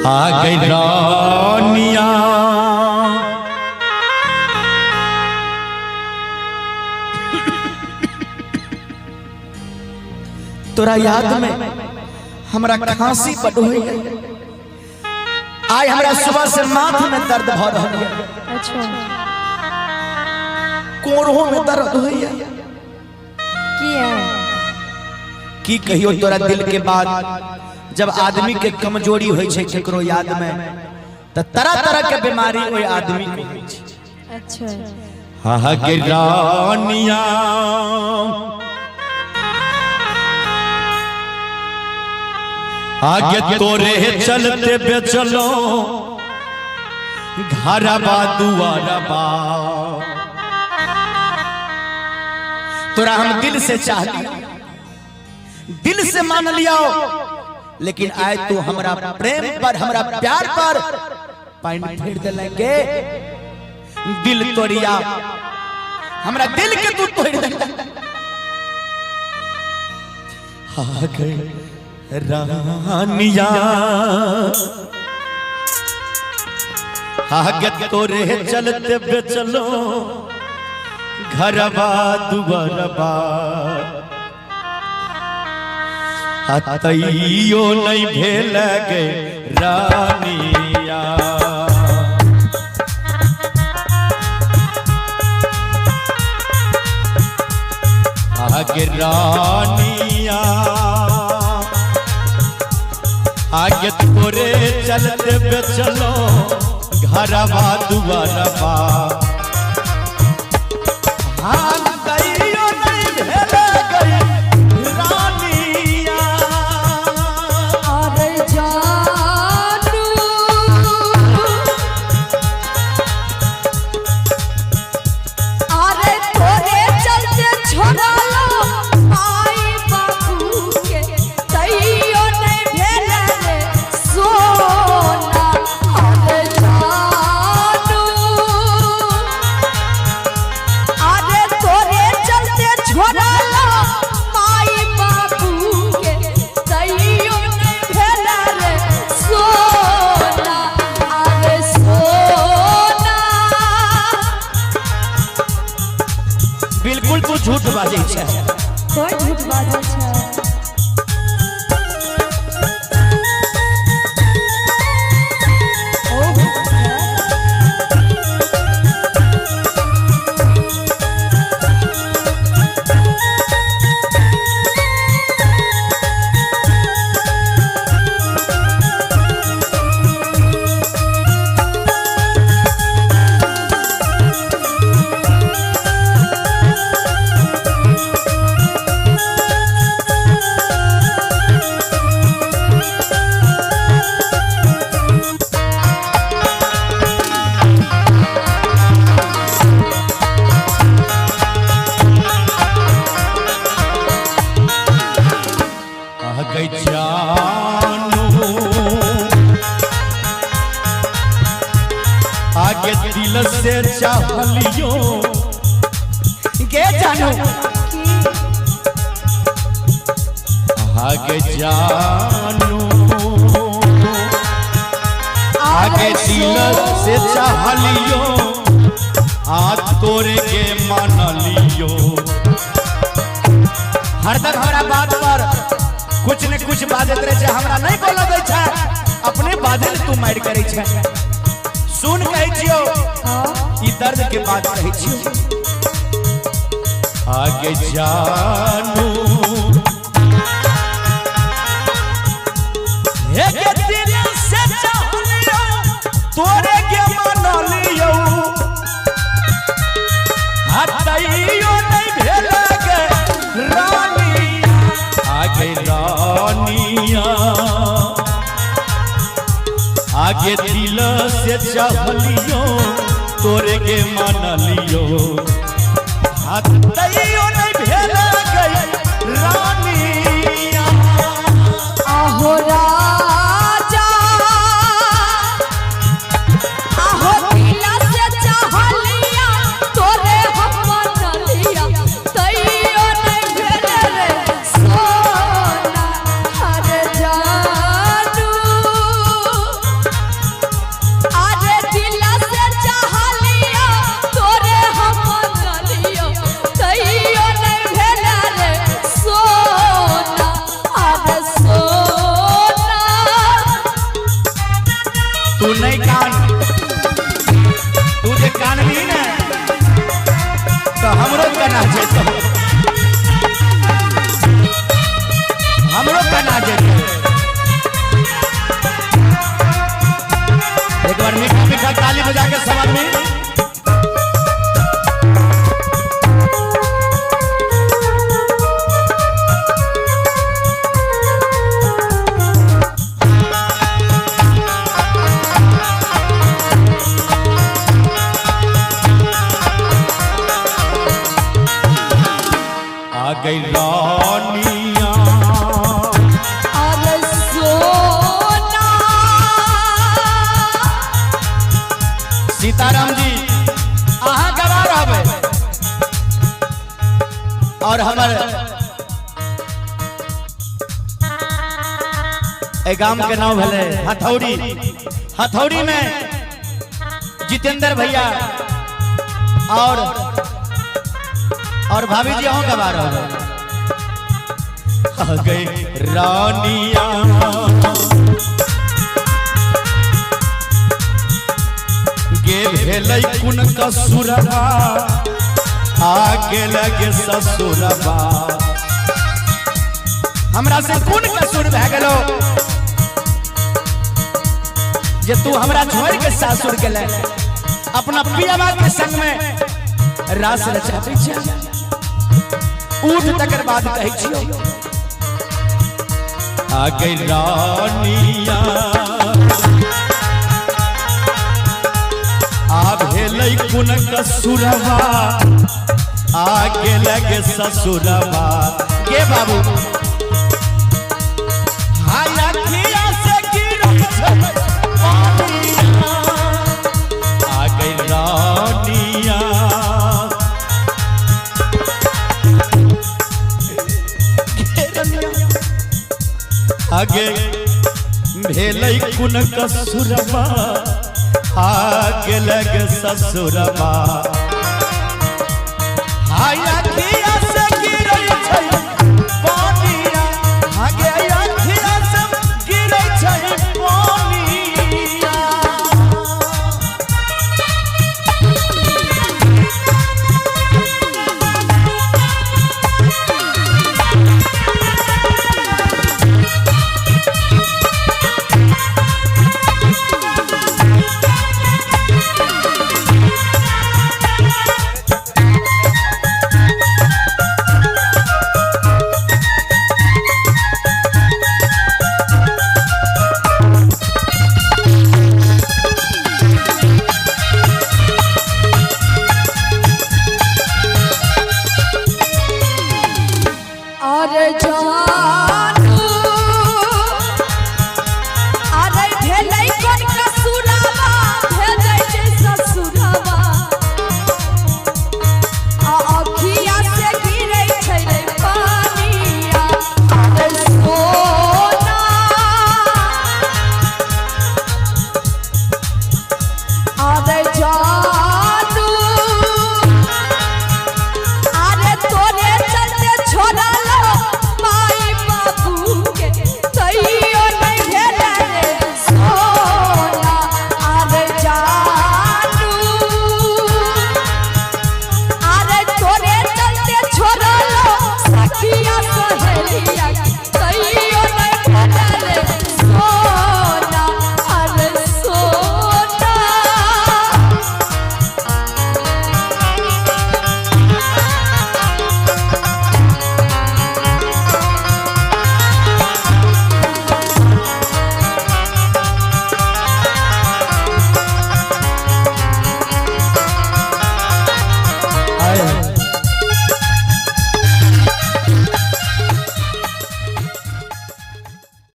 आ गई रानिया तोरा याद में हमरा खांसी बढ़ हुई है। आज हमरा सुबह से माथ में दर्द भ रहा है। अच्छा कोरों में दर्द हुई है। की कहियो तोरा दिल के बाद जब आदमी के कमजोरी होई छे केकरो याद में त तरह तरह के बीमारी ओई आदमी को होई छे। अच्छा हा के रानिया आगे तोरे चलते बेचलो घरबा दुआरबा तोरा हम दिल से चाहती, दिल से मान लिया, लेकिन आए तू हमरा प्रेम पर हमरा प्यार पर पानी फेर देलके। दिल तोड़िया हमरा दिल के तू तोड़ दे। आ गई रानिया आगे तोरे चलते बेचलो घरबा दुआरबा तैयो नहीं भेल गे रानिया। आगे रानिया आगे तोरे चलते बेचलो घरबा दुआरबा बिल्कुल तू झूठ बाजे छे। कोई झूठ बाजे छे। आगे दिल से चाहलियो के जानू आगे जानू आगे दिल से चाहलियो हाथ तोरे के मान लियो। हरदम हमरा बात पर कुछ न कुछ बाजत रहे छे, हमरा नहीं बोला दे छे, अपने बादल तू मार करे छे। सुन कहे छियो ई दर्द के बात कहे छियो। आगे जानू एक दिल से चाहलियो तोरे के मान लियो हटइयो नहीं भेल गे रानिया। आगे रानिया आगे दिल से चाहलियो तोरे के मान लियो हटइयो नहीं भेल गे रानिया। आहो राजा आहो दिल से चाहलिया तोरे हम मान लिया तैयो नहीं भेल रे सोना। हर जानू तू नहीं कान, तू जे कान भी ना तो हमरो कना जे तो हमरो कना जे। एक बार मीठा मीठा ताली बजा के सब आदमी आ गई रानिया अरे सोना सीताराम जी अहाँ गवा रहबे और हमर ए गांव के नाम भले हथौड़ी। हथौड़ी में जितेंद्र भैया और भाभी जी अहों गवा रहे। आ गई रानिया गे भेलै कुन कसुरबा आगे लगे ससुरबा। हमरा से कौन कसूर भए गेलो जे तू हमरा छोड़ के सासुर गेले अपना पियावा के संग में रास रचाबे छै। उठ तकर बाद कहै छियो आ गई रानिया आ भेलै कुन कसुरबा आगे लगे ससुरबा। के बाबू हाय अखिया से गिरल छै पानिया। आ गई रानिया आगे भेलै कुन कसुरबा आगे लगे ससुरबा। हाय